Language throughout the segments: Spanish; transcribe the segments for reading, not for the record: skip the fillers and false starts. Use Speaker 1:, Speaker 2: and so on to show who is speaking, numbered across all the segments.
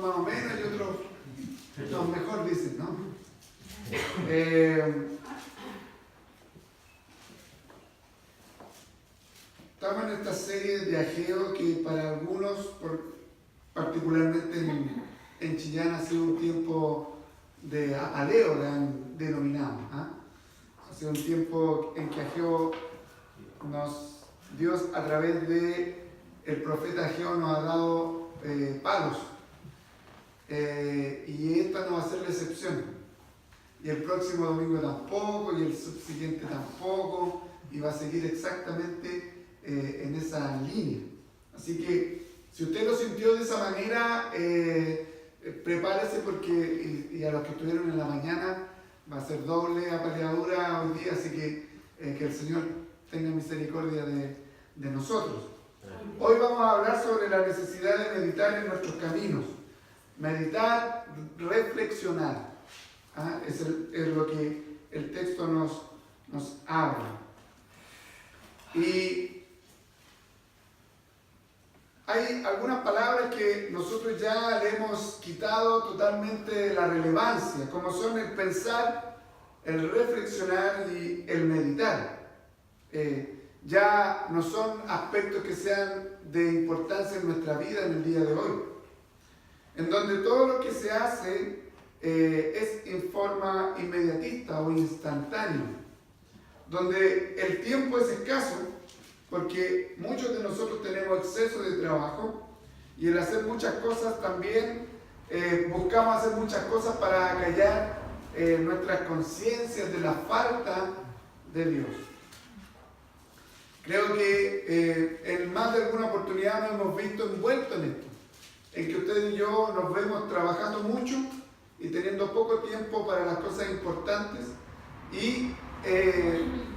Speaker 1: más o menos y otros son mejor, dicen, ¿no? Estamos en esta serie de Ageo que para algunos, particularmente en Chillán, ha sido un tiempo de aleo, le han denominado. Ha sido un tiempo en que Ageo Dios a través de el profeta Ageo nos ha dado palos. Y esta no va a ser la excepción. Y el próximo domingo tampoco, y el subsiguiente tampoco, y va a seguir exactamente en esa línea. Así que si usted lo sintió de esa manera, prepárese porque, y a los que estuvieron en la mañana, va a ser doble apaleadura hoy día, así que el Señor tenga misericordia de nosotros. Hoy vamos a hablar sobre la necesidad de meditar en nuestros caminos. Meditar, reflexionar. Es lo que el texto nos habla. Y hay algunas palabras que nosotros ya le hemos quitado totalmente la relevancia, como son el pensar, el reflexionar y el meditar. Ya no son aspectos que sean de importancia en nuestra vida en el día de hoy, en donde todo lo que se hace es en forma inmediatista o instantánea, donde el tiempo es escaso, porque muchos de nosotros tenemos exceso de trabajo y el hacer muchas cosas también buscamos hacer muchas cosas para callar nuestras conciencias de la falta de Dios. Creo que en más de alguna oportunidad nos hemos visto envueltos en esto, en que usted y yo nos vemos trabajando mucho y teniendo poco tiempo para las cosas importantes y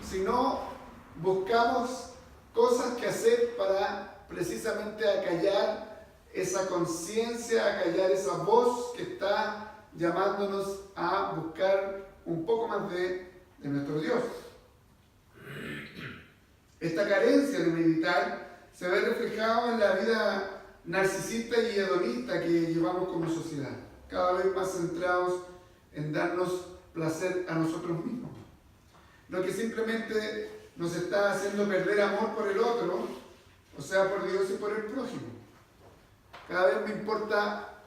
Speaker 1: si no buscamos cosas que hacer para precisamente acallar esa conciencia, acallar esa voz que está llamándonos a buscar un poco más de nuestro Dios. Esta carencia de meditar se ve reflejada en la vida narcisista y hedonista que llevamos como sociedad, cada vez más centrados en darnos placer a nosotros mismos, lo que simplemente nos está haciendo perder amor por el otro, o sea, por Dios y por el prójimo. Cada vez me importa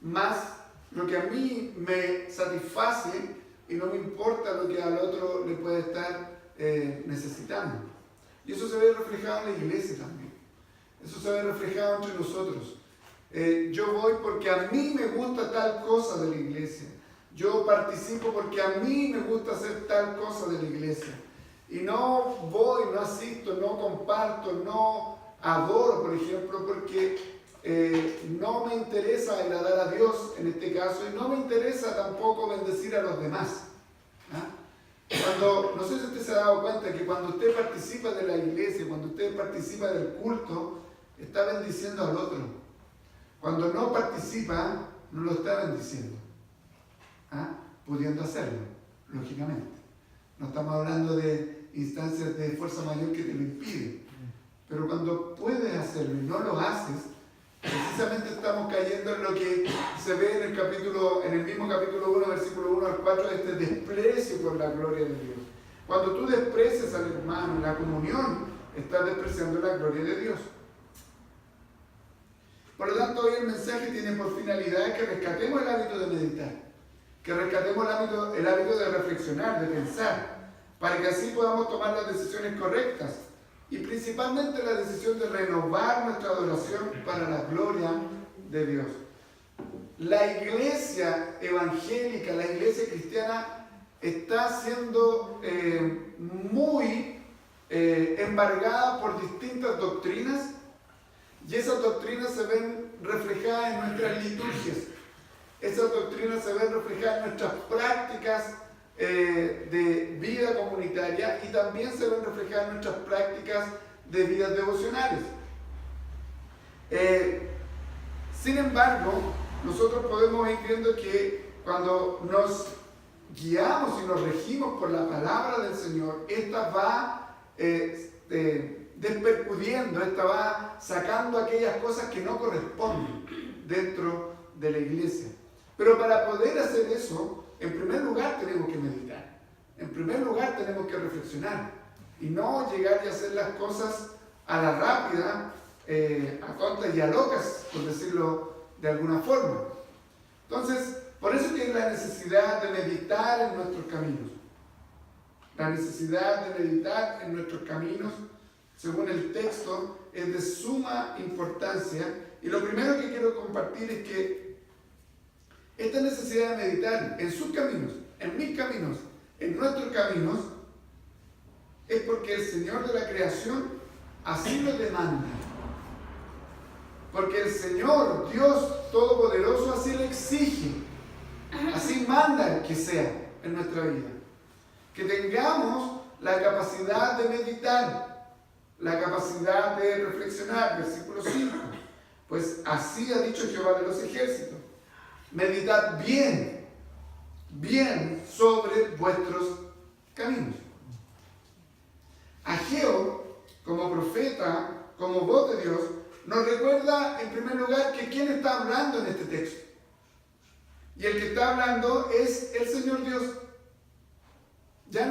Speaker 1: más lo que a mí me satisface y no me importa lo que al otro le puede estar necesitando. Y eso se ve reflejado en la iglesia también. Eso se ve reflejado entre nosotros. Yo voy porque a mí me gusta tal cosa de la iglesia. Yo participo porque a mí me gusta hacer tal cosa de la iglesia. Y no voy, no asisto, no comparto, no adoro, por ejemplo, porque no me interesa agradar a Dios en este caso y no me interesa tampoco bendecir a los demás. No sé si usted se ha dado cuenta que cuando usted participa de la iglesia, cuando usted participa del culto, está bendiciendo al otro. Cuando no participa, no lo está bendiciendo. Pudiendo hacerlo, lógicamente. No estamos hablando de instancias de fuerza mayor que te lo impiden. Pero cuando puedes hacerlo y no lo haces, precisamente estamos cayendo en lo que se ve en el mismo capítulo 1, versículo 1 al 4, este desprecio por la gloria de Dios. Cuando tú desprecias al hermano en la comunión, estás despreciando la gloria de Dios. Por lo tanto, hoy el mensaje tiene por finalidad que rescatemos el hábito de meditar, que rescatemos el hábito de reflexionar, de pensar, para que así podamos tomar las decisiones correctas y principalmente la decisión de renovar nuestra adoración para la gloria de Dios. La iglesia evangélica, la iglesia cristiana está siendo muy embargada por distintas doctrinas y esas doctrinas se ven reflejadas en nuestras liturgias. Esas doctrinas se ven reflejadas en nuestras prácticas de vida comunitaria y también se ven reflejadas en nuestras prácticas de vidas devocionales. Sin embargo, nosotros podemos ir viendo que cuando nos guiamos y nos regimos por la palabra del Señor, esta va despercudiendo, esta va sacando aquellas cosas que no corresponden dentro de la iglesia. Pero para poder hacer eso, en primer lugar tenemos que meditar. En primer lugar tenemos que reflexionar. Y no llegar y hacer las cosas a la rápida, a tontas y a locas, por decirlo de alguna forma. Entonces, por eso tiene la necesidad de meditar en nuestros caminos. La necesidad de meditar en nuestros caminos, según el texto, es de suma importancia. Y lo primero que quiero compartir es que esta necesidad de meditar en sus caminos, en mis caminos, en nuestros caminos, es porque el Señor de la creación así lo demanda. Porque el Señor, Dios Todopoderoso, así lo exige. Así manda que sea en nuestra vida. Que tengamos la capacidad de meditar, la capacidad de reflexionar. Versículo 5. Pues así ha dicho Jehová de los ejércitos. Meditad bien, bien sobre vuestros caminos. Ageo, como profeta, como voz de Dios, nos recuerda en primer lugar que quién está hablando en este texto. Y el que está hablando es el Señor Dios. Ya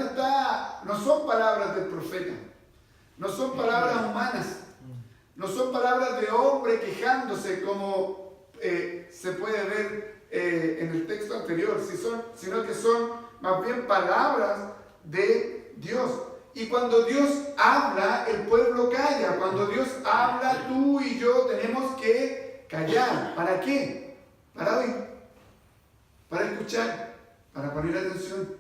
Speaker 1: no son palabras del profeta, no son palabras humanas, no son palabras de hombre quejándose como se puede ver en el texto anterior, sino que son más bien palabras de Dios. Y cuando Dios habla, el pueblo calla. Cuando Dios habla, tú y yo tenemos que callar. ¿Para qué? Para oír, para escuchar, para poner atención.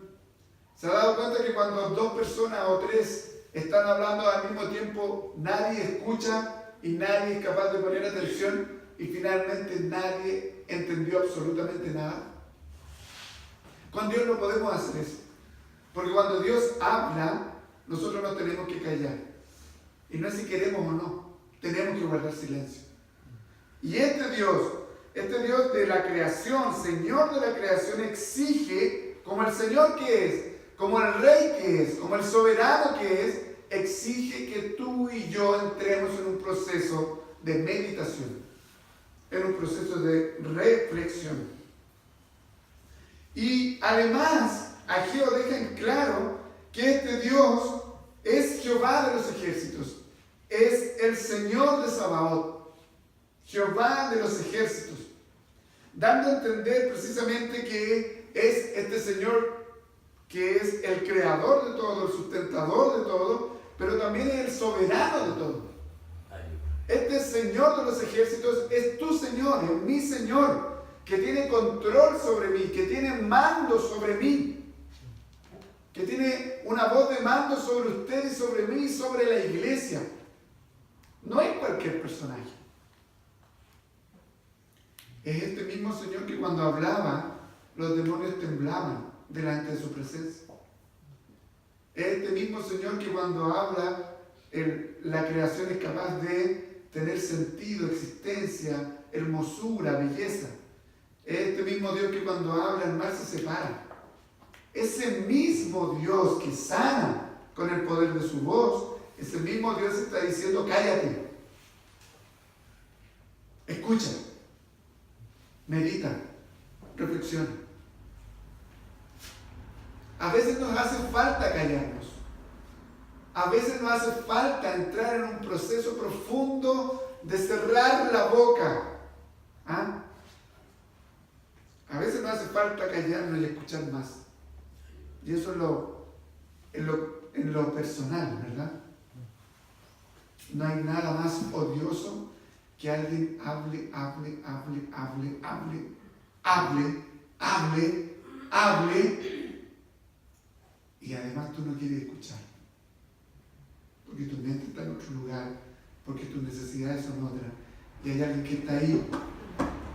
Speaker 1: ¿Se ha dado cuenta que cuando dos personas o tres están hablando al mismo tiempo, nadie escucha y nadie es capaz de poner atención y finalmente nadie entendió absolutamente nada? Con Dios no podemos hacer eso. Porque cuando Dios habla, nosotros no tenemos que callar. Y no es si queremos o no, tenemos que guardar silencio. Y este Dios de la creación, Señor de la creación, exige, como el Señor que es, como el Rey que es, como el soberano que es, exige que tú y yo entremos en un proceso de meditación, en un proceso de reflexión. Y además, Ageo deja en claro que este Dios es Jehová de los ejércitos, es el Señor de Sabaoth, Jehová de los ejércitos, dando a entender precisamente que es este Señor que es el creador de todo, el sustentador de todo, pero también es el soberano de todo. Este Señor de los ejércitos es tu Señor, es mi Señor, que tiene control sobre mí, que tiene mando sobre mí, que tiene una voz de mando sobre usted y sobre mí y sobre la iglesia. No es cualquier personaje. Es este mismo Señor que cuando hablaba, los demonios temblaban delante de su presencia. Es este mismo Señor que cuando habla, la creación es capaz de tener sentido, existencia, hermosura, belleza. Es este mismo Dios que cuando habla el mar se separa. Ese mismo Dios que sana con el poder de su voz, ese mismo Dios está diciendo: cállate, escucha, medita, reflexiona. A veces nos hace falta callarnos. A veces nos hace falta entrar en un proceso profundo de cerrar la boca. ¿Ah? A veces nos hace falta callarnos y escuchar más. Y eso en lo personal, ¿verdad? No hay nada más odioso que alguien hable, y además tú no quieres escuchar. Porque tu mente está en otro lugar, porque tus necesidades son otras. Y hay alguien que está ahí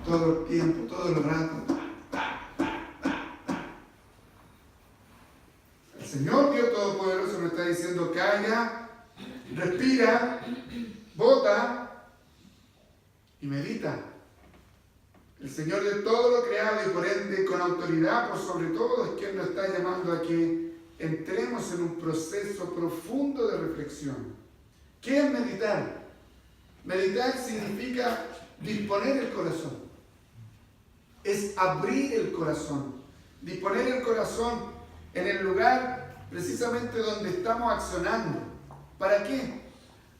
Speaker 1: todo el tiempo, todo el rato. El Señor Dios Todopoderoso me está diciendo: calla, respira, bota y medita. El Señor de todo lo creado y por ende con autoridad por sobre todo es quien nos está llamando a que entremos en un proceso profundo de reflexión. ¿Qué es meditar? Meditar significa disponer el corazón. es abrir el corazón, disponer el corazón en el lugar precisamente donde estamos accionando. ¿Para qué?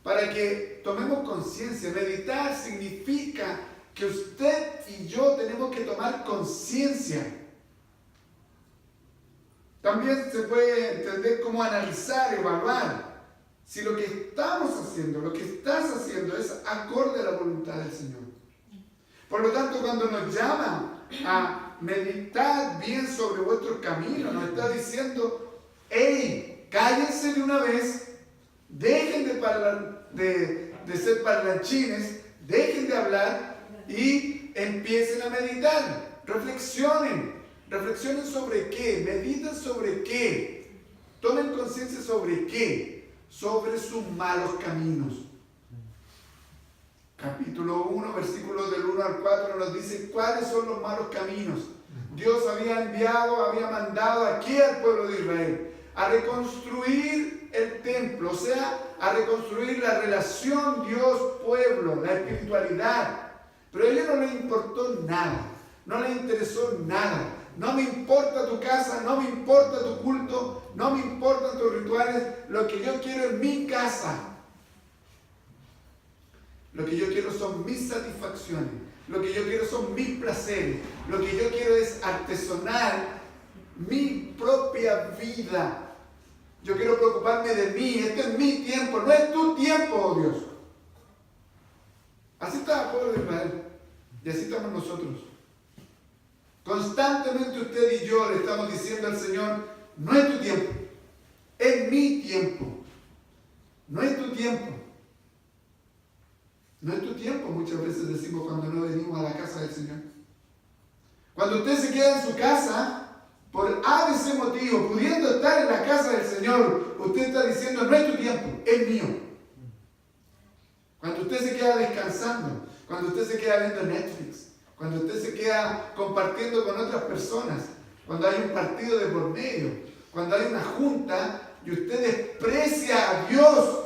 Speaker 1: Para que tomemos conciencia. Meditar significa que usted y yo tenemos que tomar conciencia. También se puede entender como analizar, evaluar si lo que estamos haciendo, lo que estás haciendo es acorde a la voluntad del Señor. Por lo tanto, cuando nos llama a meditar bien sobre vuestros caminos, nos está diciendo: hey, cállense de una vez, dejen de ser parlanchines, dejen de hablar y empiecen a meditar. Reflexionen sobre qué, mediten sobre qué, tomen conciencia sobre qué, sobre sus malos caminos. Capítulo 1, versículos del 1 al 4 nos dice cuáles son los malos caminos. Dios había mandado aquí al pueblo de Israel a reconstruir el templo, o sea, a reconstruir la relación Dios-pueblo, la espiritualidad. Pero a ellos no les importó nada, no les interesó nada. No me importa tu casa, no me importa tu culto, no me importan tus rituales. Lo que yo quiero es mi casa. Lo que yo quiero son mis satisfacciones. Lo que yo quiero son mis placeres. Lo que yo quiero es artesonar mi propia vida. Yo quiero preocuparme de mí. Este es mi tiempo, no es tu tiempo, oh Dios. Así estaba el pueblo de Israel. Y así estamos nosotros. Constantemente usted y yo le estamos diciendo al Señor: no es tu tiempo, es mi tiempo. No es tu tiempo. No es tu tiempo, muchas veces decimos cuando no venimos a la casa del Señor. Cuando usted se queda en su casa, por ABC motivo, pudiendo estar en la casa del Señor, usted está diciendo: no es tu tiempo, es mío. Cuando usted se queda descansando, cuando usted se queda viendo Netflix, cuando usted se queda compartiendo con otras personas, cuando hay un partido de por medio, cuando hay una junta y usted desprecia a Dios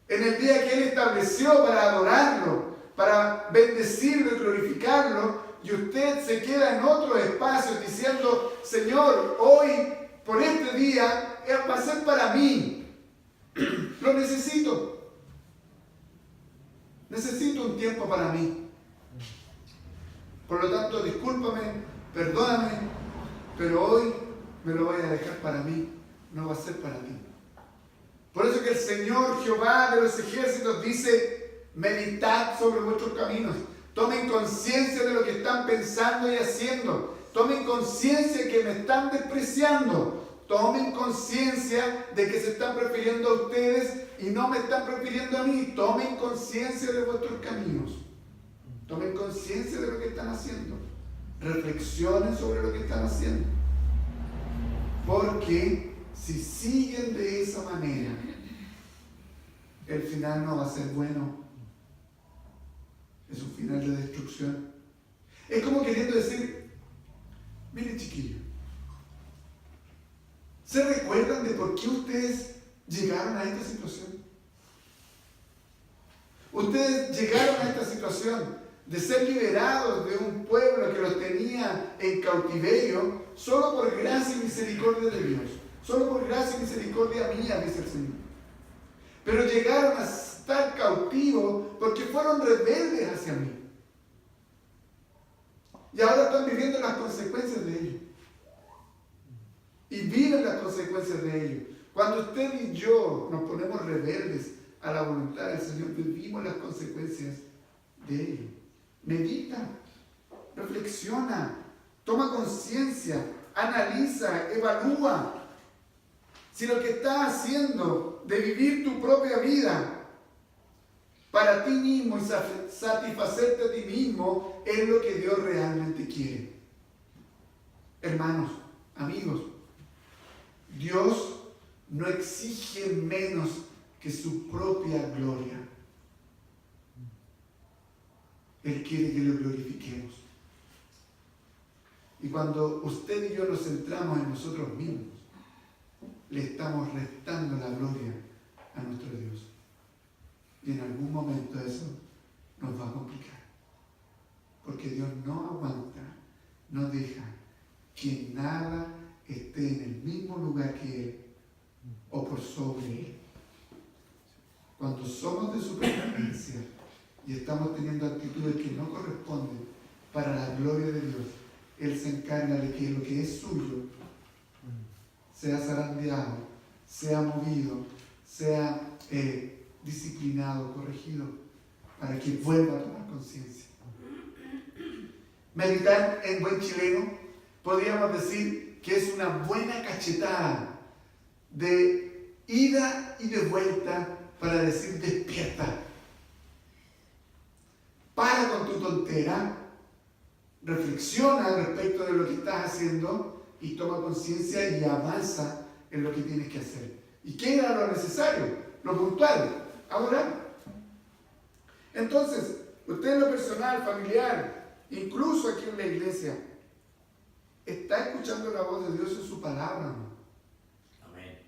Speaker 1: en el día que Él estableció para adorarlo, para bendecirlo y glorificarlo, y usted se queda en otros espacios diciendo: Señor, hoy, por este día, va a ser para mí. Lo necesito. Necesito un tiempo para mí. Por lo tanto, discúlpame, perdóname, pero hoy me lo voy a dejar para mí, no va a ser para ti. Por eso que el Señor Jehová de los ejércitos dice: meditad sobre vuestros caminos. Tomen conciencia de lo que están pensando y haciendo. Tomen conciencia que me están despreciando. Tomen conciencia de que se están prefiriendo a ustedes y no me están prefiriendo a mí. Tomen conciencia de vuestros caminos. Tomen conciencia de lo que están haciendo. Reflexionen sobre lo que están haciendo. Porque si siguen de esa manera, el final no va a ser bueno. Es un final de destrucción. Es como queriendo decir: miren, chiquillos, ¿se recuerdan de por qué ustedes llegaron a esta situación? Ustedes llegaron a esta situación de ser liberados de un pueblo que los tenía en cautiverio solo por gracia y misericordia de Dios. Solo por gracia y misericordia mía, dice el Señor. Pero llegaron a estar cautivos porque fueron rebeldes hacia mí. Y ahora están viviendo las consecuencias de ello. Y viven las consecuencias de ello. Cuando usted y yo nos ponemos rebeldes a la voluntad del Señor, vivimos las consecuencias de ello. Medita, reflexiona, toma conciencia, analiza, evalúa. Si lo que estás haciendo de vivir tu propia vida para ti mismo y satisfacerte a ti mismo es lo que Dios realmente quiere. Hermanos, amigos, Dios no exige menos que su propia gloria. Él quiere que lo glorifiquemos. Y cuando usted y yo nos centramos en nosotros mismos, le estamos restando la gloria a nuestro Dios. Y en algún momento eso nos va a complicar. Porque Dios no aguanta no deja que nada esté en el mismo lugar que Él o por sobre Él. Cuando somos de su pertenencia y estamos teniendo actitudes que no corresponden para la gloria de Dios, Él se encarga de que lo que es suyo sea zarandeado, sea movido, sea disciplinado, corregido, para que vuelva a tomar conciencia. Meditar en buen chileno, podríamos decir que es una buena cachetada de ida y de vuelta para decir despierta. Para con tu tontera, reflexiona respecto de lo que estás haciendo y toma conciencia y avanza en lo que tienes que hacer. ¿Y qué era lo necesario? Lo puntual. Ahora, entonces, usted en lo personal, familiar, incluso aquí en la iglesia, está escuchando la voz de Dios en su palabra, ¿no?
Speaker 2: Amén.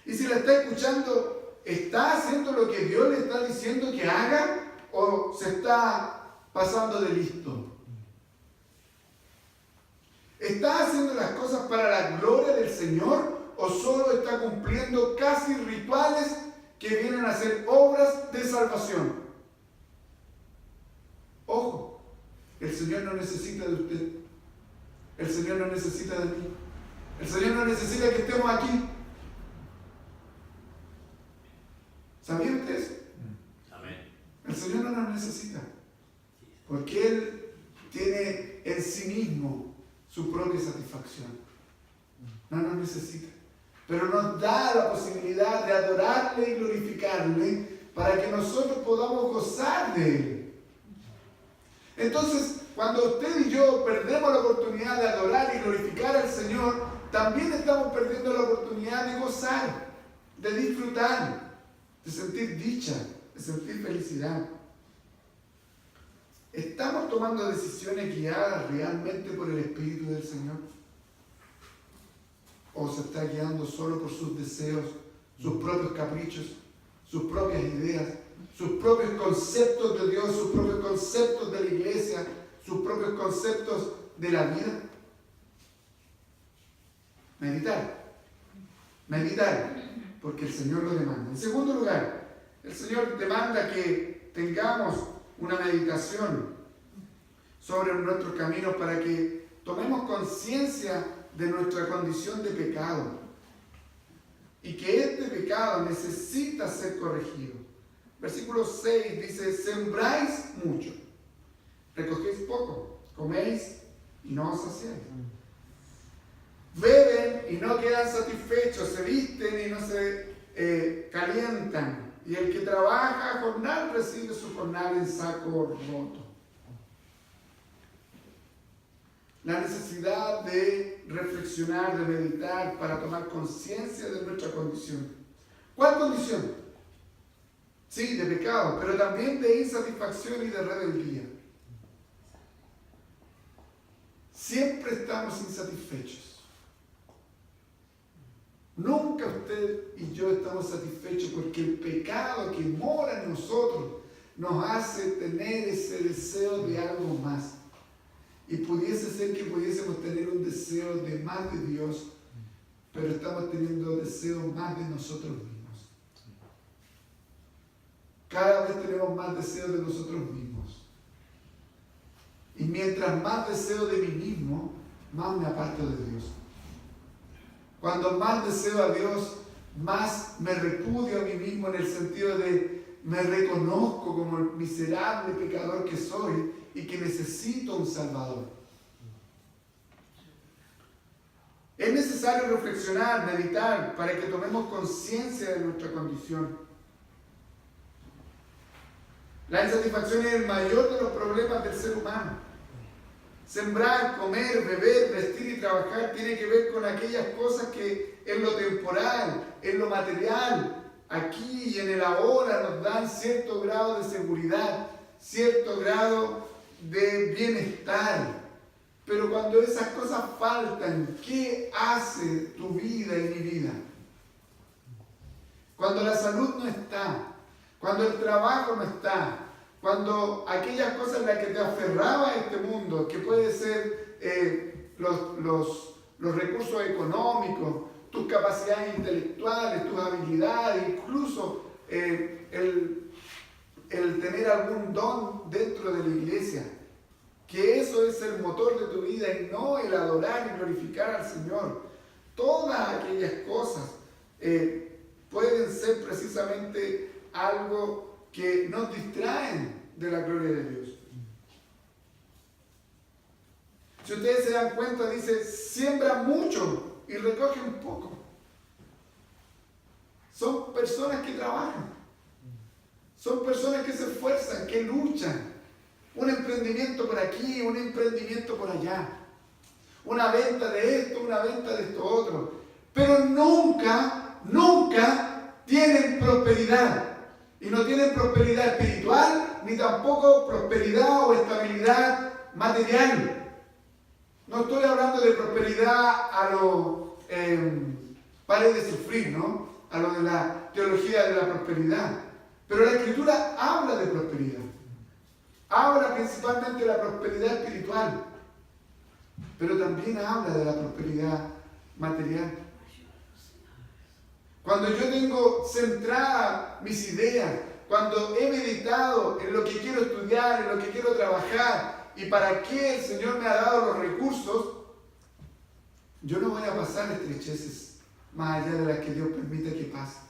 Speaker 1: Y si la está escuchando, ¿está haciendo lo que Dios le está diciendo que haga o se está pasando de listo? ¿Está haciendo las cosas para la gloria del Señor o solo está cumpliendo casi rituales que vienen a ser obras de salvación? Ojo, el Señor no necesita de usted. El Señor no necesita de mí. El Señor no necesita que estemos aquí. ¿Sabían ustedes?
Speaker 2: Amén.
Speaker 1: El Señor no nos necesita. Porque Él tiene en sí mismo su propia satisfacción. No nos necesita. Pero nos da la posibilidad de adorarle y glorificarle para que nosotros podamos gozar de Él. Entonces, cuando usted y yo perdemos la oportunidad de adorar y glorificar al Señor, también estamos perdiendo la oportunidad de gozar, de disfrutar, de sentir dicha, de sentir felicidad. ¿Estamos tomando decisiones guiadas realmente por el Espíritu del Señor? ¿O se está guiando solo por sus deseos, sus propios caprichos, sus propias ideas, sus propios conceptos de Dios, sus propios conceptos de la iglesia, sus propios conceptos de la vida? Meditar, porque el Señor lo demanda. En segundo lugar, el Señor demanda que tengamos una meditación sobre nuestros caminos para que tomemos conciencia de nuestra condición de pecado y que este pecado necesita ser corregido. Versículo 6 dice: sembráis mucho, recogéis poco, coméis y no os saciáis. Beben y no quedan satisfechos, se visten y no se calientan. Y el que trabaja a jornal recibe su jornal en saco roto. La necesidad de reflexionar, de meditar para tomar conciencia de nuestra condición. ¿Cuál condición? Sí, de pecado, pero también de insatisfacción y de rebeldía. Siempre estamos insatisfechos. Nunca usted y yo estamos satisfechos porque el pecado que mora en nosotros nos hace tener ese deseo de algo más. Y pudiese ser que pudiésemos tener un deseo de más de Dios, pero estamos teniendo deseos más de nosotros mismos. Cada vez tenemos más deseos de nosotros mismos. Y mientras más deseo de mí mismo, más me aparto de Dios. Cuando más deseo a Dios, más me repudio a mí mismo en el sentido de me reconozco como el miserable pecador que soy y que necesito un Salvador. Es necesario reflexionar, meditar, para que tomemos conciencia de nuestra condición. La insatisfacción es el mayor de los problemas del ser humano. Sembrar, comer, beber, vestir y trabajar tiene que ver con aquellas cosas que en lo temporal, en lo material, aquí y en el ahora nos dan cierto grado de seguridad, cierto grado de bienestar. Pero cuando esas cosas faltan, ¿qué hace tu vida y mi vida? Cuando la salud no está, cuando el trabajo no está, Cuando aquellas cosas en las que te aferraba a este mundo, que puede ser los recursos económicos, tus capacidades intelectuales, tus habilidades, incluso el tener algún don dentro de la iglesia, que eso es el motor de tu vida y no el adorar y glorificar al Señor. Todas aquellas cosas pueden ser precisamente algo que nos distraen de la gloria de Dios. Si ustedes se dan cuenta, dice, siembra mucho y recogen poco. Son personas que trabajan. Son personas que se esfuerzan, que luchan. Un emprendimiento por aquí, un emprendimiento por allá. Una venta de esto, una venta de esto otro. Pero nunca tienen prosperidad. Y no tienen prosperidad espiritual, ni tampoco prosperidad o estabilidad material. No estoy hablando de prosperidad a lo pare de sufrir, ¿no? A lo de la teología de la prosperidad. Pero la Escritura habla de prosperidad. Habla principalmente de la prosperidad espiritual. Pero también habla de la prosperidad material. Cuando yo tengo centradas mis ideas, cuando he meditado en lo que quiero estudiar, en lo que quiero trabajar y para qué el Señor me ha dado los recursos, yo no voy a pasar estrecheces más allá de las que Dios permite que pase.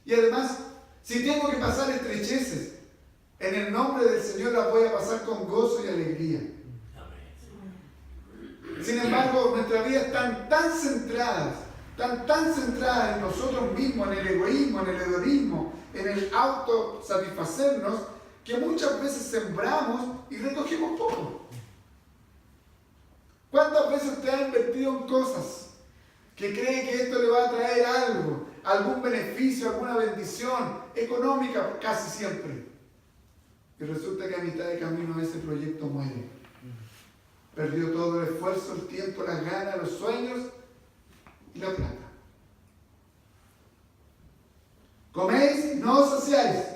Speaker 1: Y además, si tengo que pasar estrecheces, en el nombre del Señor las voy a pasar con gozo y alegría. Sin embargo, nuestras vidas están tan centradas en nosotros mismos, en el egoísmo, en el hedonismo, en el autosatisfacernos, que muchas veces sembramos y recogemos poco. ¿Cuántas veces usted ha invertido en cosas que cree que esto le va a traer algo, algún beneficio, alguna bendición económica? Casi siempre. Y resulta que a mitad de camino ese proyecto muere. Perdió todo el esfuerzo, el tiempo, las ganas, los sueños y la plata. Coméis, no os saciáis.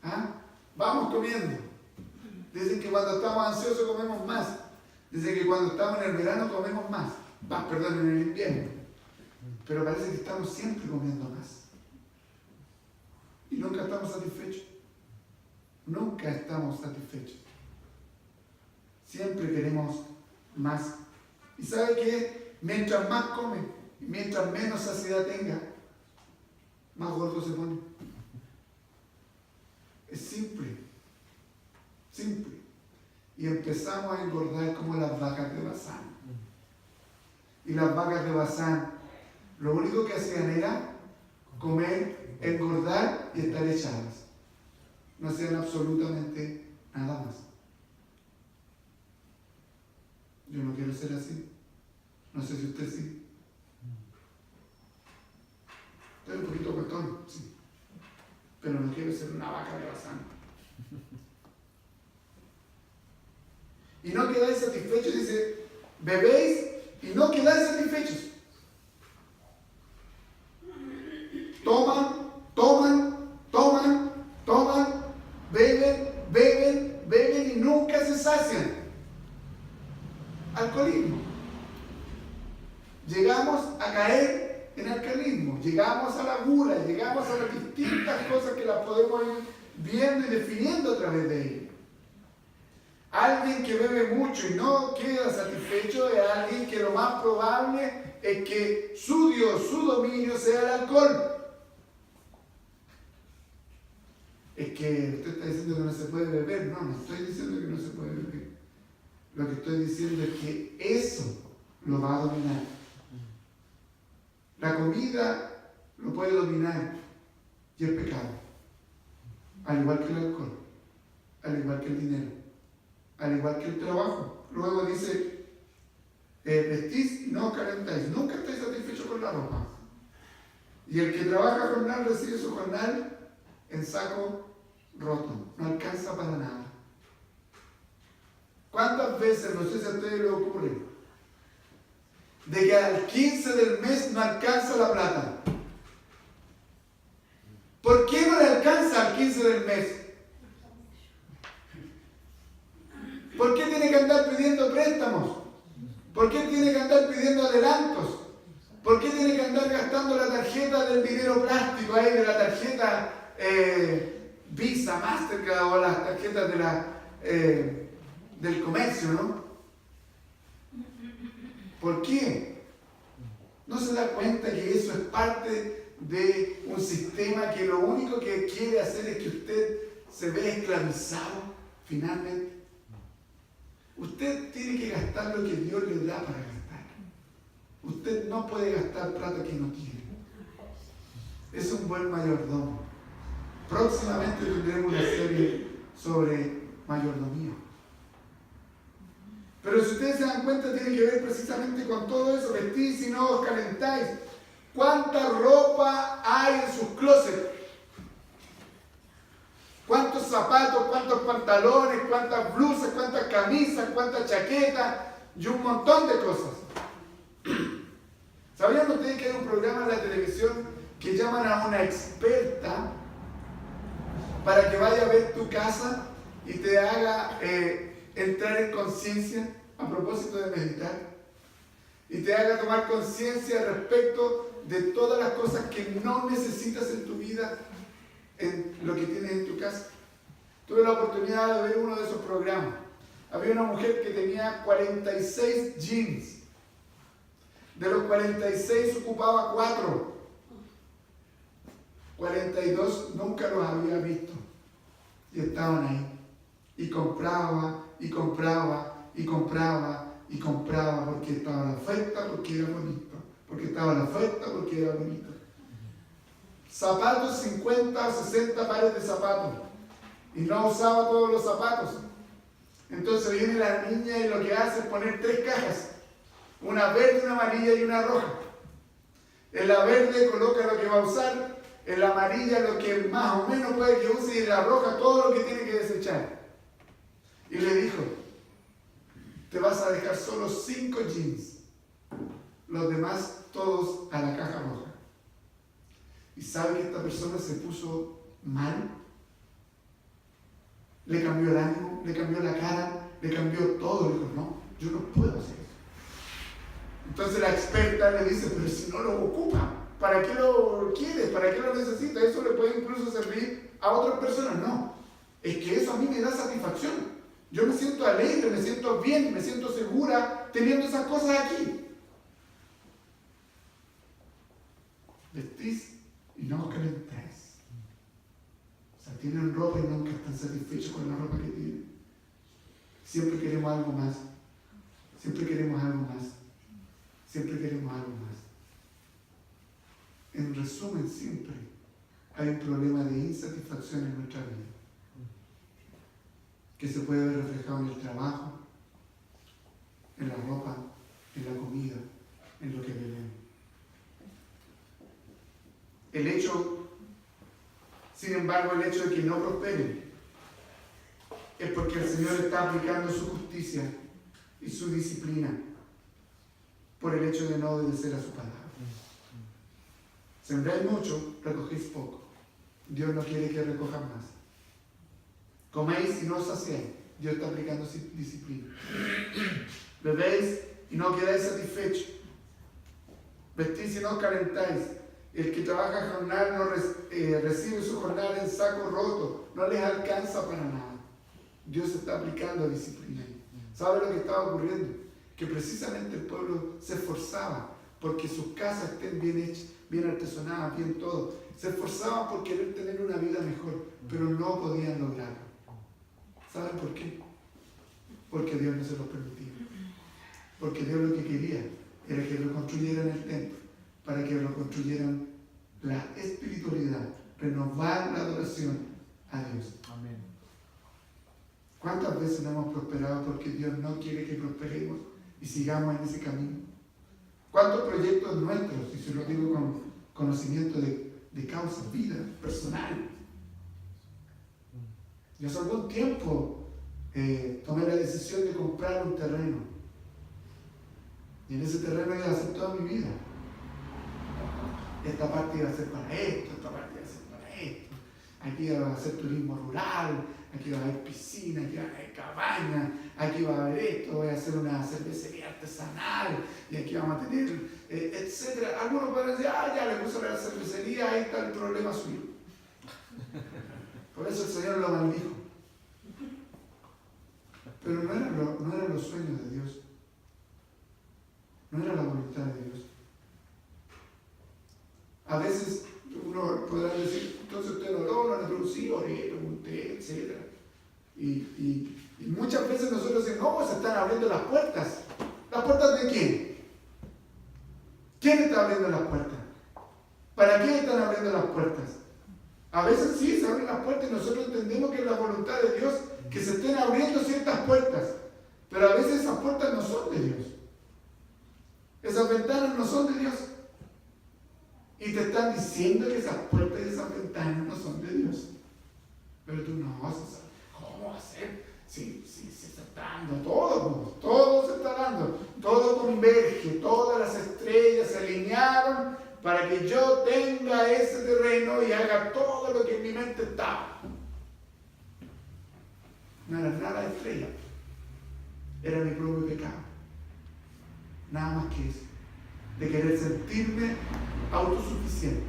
Speaker 1: ¿Ah? Vamos comiendo. Dicen que cuando estamos ansiosos comemos más. Dicen que cuando estamos en el verano comemos más. Perdón, en el invierno. Pero parece que estamos siempre comiendo más. Y nunca estamos satisfechos. Nunca estamos satisfechos. Siempre queremos más. ¿Y sabe qué? Mientras más come, y mientras menos saciedad tenga, más gordo se pone. Es simple. Simple. Y empezamos a engordar como las vacas de Basán. Y las vacas de Basán, lo único que hacían era comer, engordar y estar echadas. No hacían absolutamente nada más. Yo no quiero ser así. No sé si usted sí. Estoy un poquito cortón, sí. Pero no quiero ser una vaca de Basán. Y no quedáis satisfechos, dice, bebéis y no quedáis satisfechos. Toman, beben y nunca se sacian. Alcoholismo. Llegamos a caer en alcoholismo, llegamos a la gula, llegamos a las distintas cosas que las podemos ir viendo y definiendo a través de ello. Alguien que bebe mucho y no queda satisfecho es alguien que lo más probable es que su Dios, su dominio sea el alcohol. Es que usted está diciendo que no se puede beber. No estoy diciendo que no se puede beber. Lo que estoy diciendo es que eso lo va a dominar. La comida lo puede dominar y el pecado. Al igual que el alcohol, al igual que el dinero, al igual que el trabajo. Luego dice, vestís y no os calentáis. Nunca estáis satisfechos con la ropa. Y el que trabaja jornal recibe su jornal en saco roto. No alcanza para nada. ¿Cuántas veces, no sé si a ustedes les ocurre, de que al 15 del mes no alcanza la plata? ¿Por qué no le alcanza al 15 del mes? ¿Por qué tiene que andar pidiendo préstamos? ¿Por qué tiene que andar pidiendo adelantos? ¿Por qué tiene que andar gastando la tarjeta del dinero plástico ahí, de la tarjeta Visa, Mastercard o las tarjetas del comercio, ¿no? ¿Por qué? ¿No se da cuenta que eso es parte de un sistema que lo único que quiere hacer es que usted se vea esclavizado finalmente? Usted tiene que gastar lo que Dios le da para gastar. Usted no puede gastar plata que no tiene. Es un buen mayordomo. Próximamente tendremos una serie sobre mayordomía. Pero si ustedes se dan cuenta, tiene que ver precisamente con todo eso. Vestís y no os calentáis. ¿Cuánta ropa hay en sus closets? ¿Cuántos zapatos, cuántos pantalones, cuántas blusas, cuántas camisas, cuántas chaquetas y un montón de cosas? ¿Sabían ustedes que hay un programa en la televisión que llaman a una experta para que vaya a ver tu casa y te haga entrar en conciencia a propósito de meditar? Y te haga tomar conciencia respecto de todas las cosas que no necesitas en tu vida, en lo que tienes en tu casa. Tuve la oportunidad de ver uno de esos programas. Había una mujer que tenía 46 jeans. De los 46 ocupaba 4. 42 nunca los había visto. Y estaban ahí. Y compraba, y compraba, y compraba, y compraba porque estaba la oferta, porque era bonito. Porque estaba la oferta, porque era bonito. Zapatos, 50 o 60 pares de zapatos. Y no usaba todos los zapatos. Entonces viene la niña y lo que hace es poner 3 cajas. Una verde, una amarilla y una roja. En la verde coloca lo que va a usar. En la amarilla lo que más o menos puede que use. Y en la roja todo lo que tiene que desechar. Y le dijo: te vas a dejar solo 5 jeans. Los demás todos a la caja roja. ¿Y sabe que esta persona se puso mal? Le cambió el ánimo, le cambió la cara, le cambió todo. Le dijo: no, yo no puedo hacer eso. Entonces la experta le dice: pero si no lo ocupa, ¿para qué lo quiere? ¿Para qué lo necesita? Eso le puede incluso servir a otras personas. No, es que eso a mí me da satisfacción. Yo me siento alegre, me siento bien, me siento segura teniendo esas cosas aquí. Vestís y no os calentáis. O sea, tienen ropa y nunca están satisfechos con la ropa que tienen. Siempre queremos algo más. Siempre queremos algo más. Siempre queremos algo más. En resumen, siempre hay un problema de insatisfacción en nuestra vida, que se puede ver reflejado en el trabajo, en la ropa, en la comida, en lo que bebemos. Sin embargo, el hecho de que no prosperen es porque el Señor está aplicando su justicia y su disciplina por el hecho de no obedecer a su palabra. Sembráis mucho, recogéis poco. Dios no quiere que recojan más. Coméis y no os saciáis. Dios está aplicando disciplina. Bebéis y no quedáis satisfechos. Vestís y no os calentáis. El que trabaja jornal no recibe su jornal en saco roto. No les alcanza para nada. Dios está aplicando disciplina. ¿Sabe lo que estaba ocurriendo? Que precisamente el pueblo se esforzaba porque sus casas estén bien hechas, bien artesonadas, bien todo. Se esforzaban por querer tener una vida mejor, pero no podían lograrlo. ¿Saben por qué? Porque Dios no se lo permitía. Porque Dios lo que quería era que lo construyeran el templo, para que lo construyeran la espiritualidad, renovar la adoración a Dios. Amén. ¿Cuántas veces no hemos prosperado porque Dios no quiere que prosperemos y sigamos en ese camino? ¿Cuántos proyectos nuestros, y se lo digo con conocimiento de causa, vida personal? Yo hace algún tiempo tomé la decisión de comprar un terreno. Y en ese terreno iba a hacer toda mi vida. Esta parte iba a ser para esto, esta parte iba a ser para esto. aquí va a hacer turismo rural, aquí va a haber piscina, aquí va a haber cabaña, aquí va a haber esto, voy a hacer una cervecería artesanal y aquí vamos a tener, etcétera. Algunos pueden decir, ya le puse la cervecería, ahí está el problema suyo. Por eso el Señor lo maldijo. Pero no eran los sueños de Dios. No era la voluntad de Dios. A veces uno podrá decir, entonces usted no oró, no le pregunté, oré, pregunté, etc. Y muchas veces nosotros decimos, no, se están abriendo las puertas. ¿Las puertas de quién? ¿Quién está abriendo las puertas? ¿Para qué están abriendo las puertas? A veces sí se abren las puertas y nosotros entendemos que es la voluntad de Dios que se estén abriendo ciertas puertas. Pero a veces esas puertas no son de Dios. Esas ventanas no son de Dios. Y te están diciendo que esas puertas y esas ventanas no son de Dios. Pero tú no, ¿cómo va a ser? Si se está dando todo se está dando. Todo converge, todas las estrellas se alinearon para que yo tenga ese terreno y haga todo lo que en mi mente estaba. No era nada de estrella. Era mi propio pecado. Nada más que eso. De querer sentirme autosuficiente.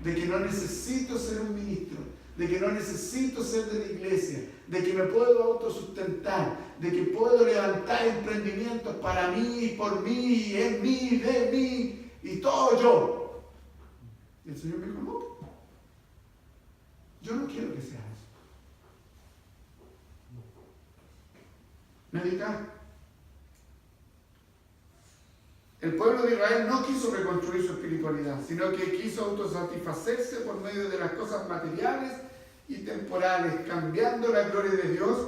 Speaker 1: De que no necesito ser un ministro. De que no necesito ser de la iglesia. De que me puedo autosustentar. De que puedo levantar emprendimientos para mí, por mí, en mí, de mí. Y todo yo. Y el Señor me dijo, no. Yo no quiero que sea eso. Meditar. El pueblo de Israel no quiso reconstruir su espiritualidad, sino que quiso autosatisfacerse por medio de las cosas materiales y temporales, cambiando la gloria de Dios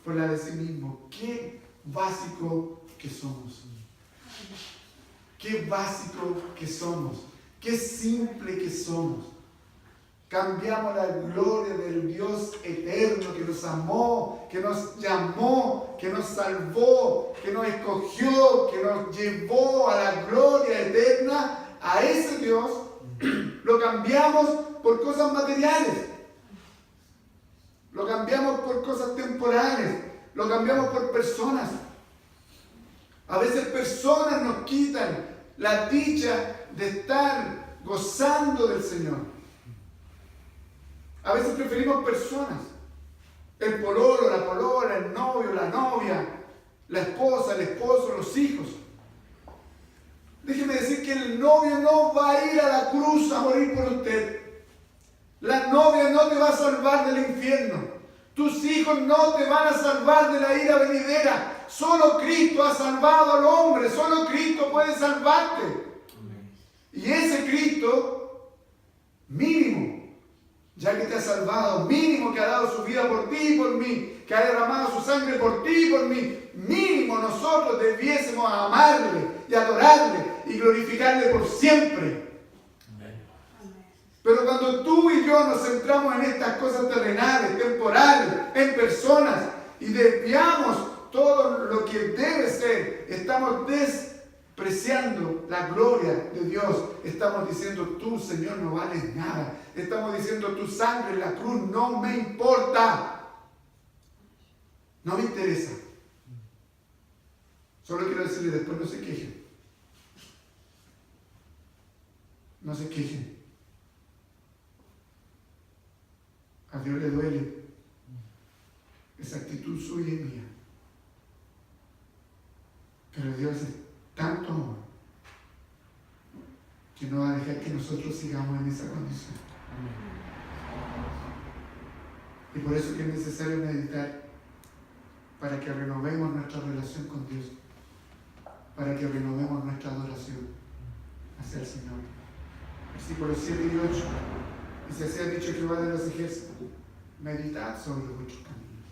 Speaker 1: por la de sí mismo. Qué básico que somos. Qué básico que somos. Qué simple que somos. Cambiamos la gloria del Dios eterno que nos amó, que nos llamó, que nos salvó, que nos escogió, que nos llevó a la gloria eterna. A ese Dios lo cambiamos por cosas materiales. Lo cambiamos por cosas temporales. Lo cambiamos por personas. A veces personas nos quitan la dicha de estar gozando del Señor. A veces preferimos personas. El pololo, la polola, el novio, la novia, la esposa, el esposo, los hijos. Déjeme decir que el novio no va a ir a la cruz a morir por usted. La novia no te va a salvar del infierno. Tus hijos no te van a salvar de la ira venidera. Solo Cristo ha salvado al hombre. Solo Cristo puede salvarte. Y ese Cristo, mínimo, ya que te ha salvado, mínimo que ha dado su vida por ti y por mí, que ha derramado su sangre por ti y por mí, mínimo nosotros debiésemos amarle y adorarle y glorificarle por siempre. Pero cuando tú y yo nos centramos en estas cosas terrenales, temporales, en personas y desviamos todo lo que debe ser, estamos despreciando la gloria de Dios. Estamos diciendo, tú, Señor, no vales nada. Estamos diciendo, tu sangre en la cruz no me importa. No me interesa. Solo quiero decirle, después no se quejen. No se quejen. A Dios le duele esa actitud suya y mía. Pero Dios es tanto amor que no va a dejar que nosotros sigamos en esa condición. Y por eso que es necesario meditar para que renovemos nuestra relación con Dios, para que renovemos nuestra adoración hacia el Señor. Versículos 7 y 8. Y se ha dicho Jehová de los ejércitos, meditad sobre vuestros caminos.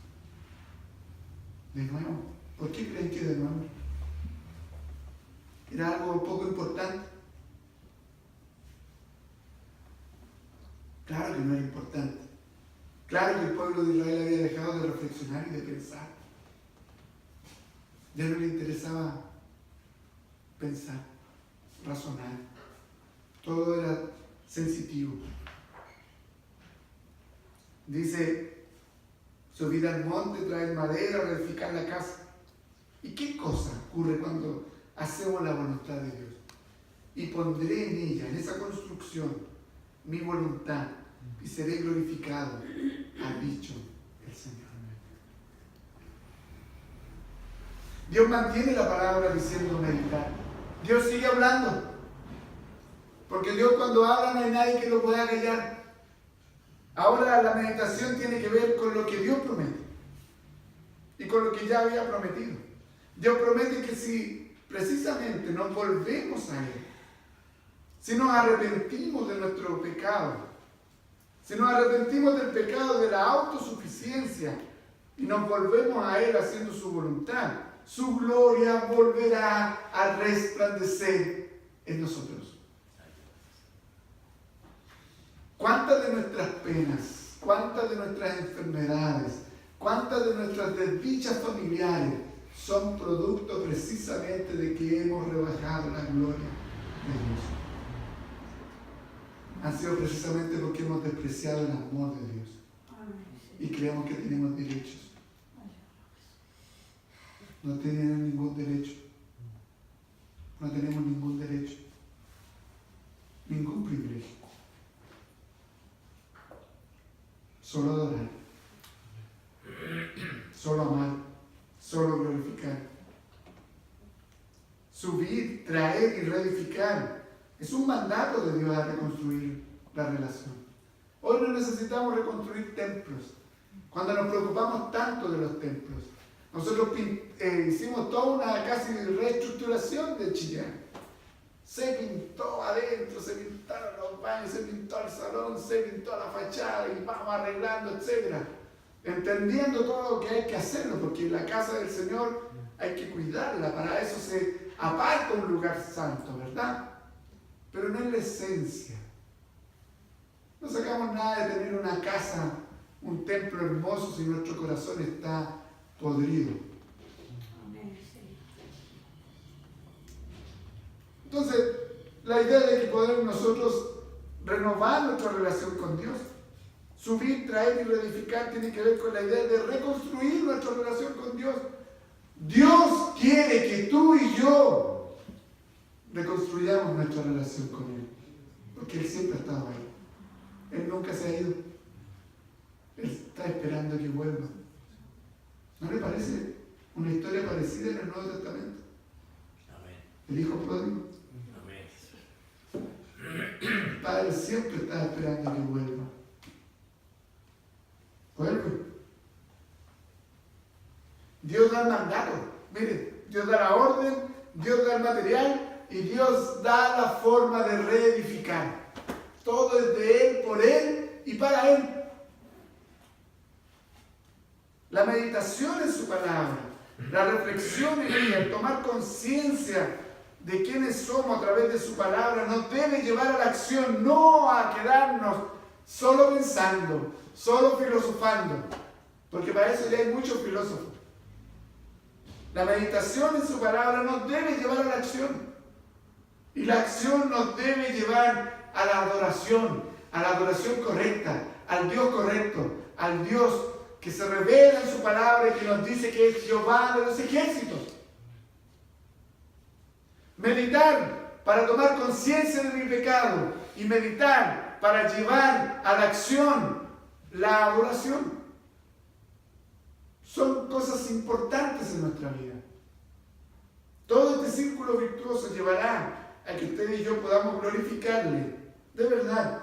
Speaker 1: De nuevo, ¿por qué creen que de nuevo? ¿Era algo poco importante? Claro que no era importante. Claro que el pueblo de Israel había dejado de reflexionar y de pensar. Ya no le interesaba pensar, razonar. Todo era sensitivo. Dice, subir al monte, traer madera, reedificar la casa. ¿Y qué cosa ocurre cuando hacemos la voluntad de Dios? Y pondré en ella, en esa construcción, mi voluntad, y seré glorificado, ha dicho el Señor. Dios mantiene la palabra diciendo meditar. Dios sigue hablando. Porque Dios cuando habla no hay nadie que lo pueda callar. Ahora la meditación tiene que ver con lo que Dios promete. Y con lo que ya había prometido. Dios promete que si precisamente nos volvemos a Él, si nos arrepentimos de nuestro pecado, si nos arrepentimos del pecado de la autosuficiencia y nos volvemos a Él haciendo su voluntad, su gloria volverá a resplandecer en nosotros. ¿Cuántas de nuestras penas, cuántas de nuestras enfermedades, cuántas de nuestras desdichas familiares son producto precisamente de que hemos rebajado la gloria de Dios? Han sido precisamente porque hemos despreciado el amor de Dios y creemos que tenemos derechos. No tenemos ningún derecho. No tenemos ningún derecho. Ningún privilegio. Solo adorar. Solo amar. Solo glorificar. Subir, traer y reedificar. Es un mandato de Dios a reconstruir la relación. Hoy no necesitamos reconstruir templos. Cuando nos preocupamos tanto de los templos. Nosotros hicimos toda una casi reestructuración de Chillán. Se pintó adentro, se pintaron los baños, se pintó el salón, se pintó la fachada y vamos arreglando, etc. Entendiendo todo lo que hay que hacerlo, porque la casa del Señor hay que cuidarla, para eso se aparta un lugar santo, ¿verdad? Pero no es la esencia. No sacamos nada de tener una casa, un templo hermoso si nuestro corazón está podrido. Entonces, la idea de que podemos nosotros renovar nuestra relación con Dios, subir, traer y reedificar, tiene que ver con la idea de reconstruir nuestra relación con Dios. Dios quiere que tú y yo reconstruyamos nuestra relación con Él, porque Él siempre ha estado ahí. Él nunca se ha ido. Él está esperando que vuelva. ¿No le parece una historia parecida en el Nuevo Testamento?
Speaker 2: Amén.
Speaker 1: El hijo pródigo.
Speaker 2: Amén.
Speaker 1: El Padre siempre está esperando que vuelva. Vuelve. Dios da el mandato. Mire, Dios da la orden, Dios da el material y Dios da la forma de reedificar. Todo es de Él, por Él y para Él. La meditación en su palabra, la reflexión en ella, el tomar conciencia de quiénes somos a través de su palabra, nos debe llevar a la acción, no a quedarnos solo pensando, solo filosofando, porque para eso ya hay muchos filósofos. La meditación en su palabra nos debe llevar a la acción, y la acción nos debe llevar a la adoración correcta, al Dios correcto, al Dios que se revela en su palabra y que nos dice que es Jehová de los ejércitos. Meditar para tomar conciencia de mi pecado y meditar para llevar a la acción la adoración. Son cosas importantes en nuestra vida. Todo este círculo virtuoso llevará a que usted y yo podamos glorificarle de verdad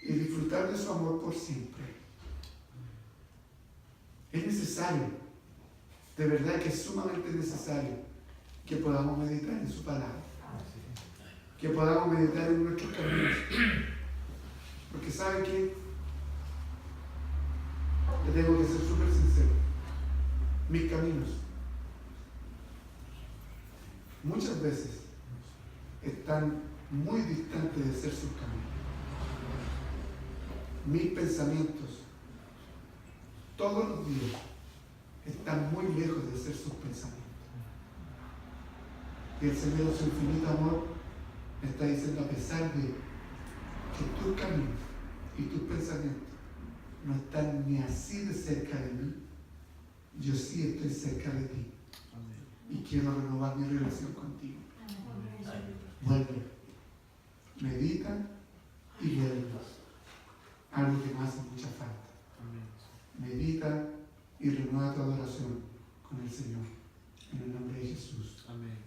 Speaker 1: y disfrutar de su amor por siempre. Es necesario, de verdad que es sumamente necesario que podamos meditar en su palabra, que podamos meditar en nuestros caminos, porque ¿sabe qué? Le tengo que ser súper sincero, mis caminos muchas veces están muy distantes de ser sus caminos. Mis pensamientos todos los días están muy lejos de ser sus pensamientos. Y el Señor, en su infinito amor, me está diciendo, a pesar de que tus caminos y tus pensamientos no están ni así de cerca de mí, yo sí estoy cerca de ti. Y quiero renovar mi relación contigo. Vuelve. Medita y vuelve. Algo que me hace mucha falta. Medita y renueva tu adoración con el Señor. En el nombre de Jesús.
Speaker 3: Amén.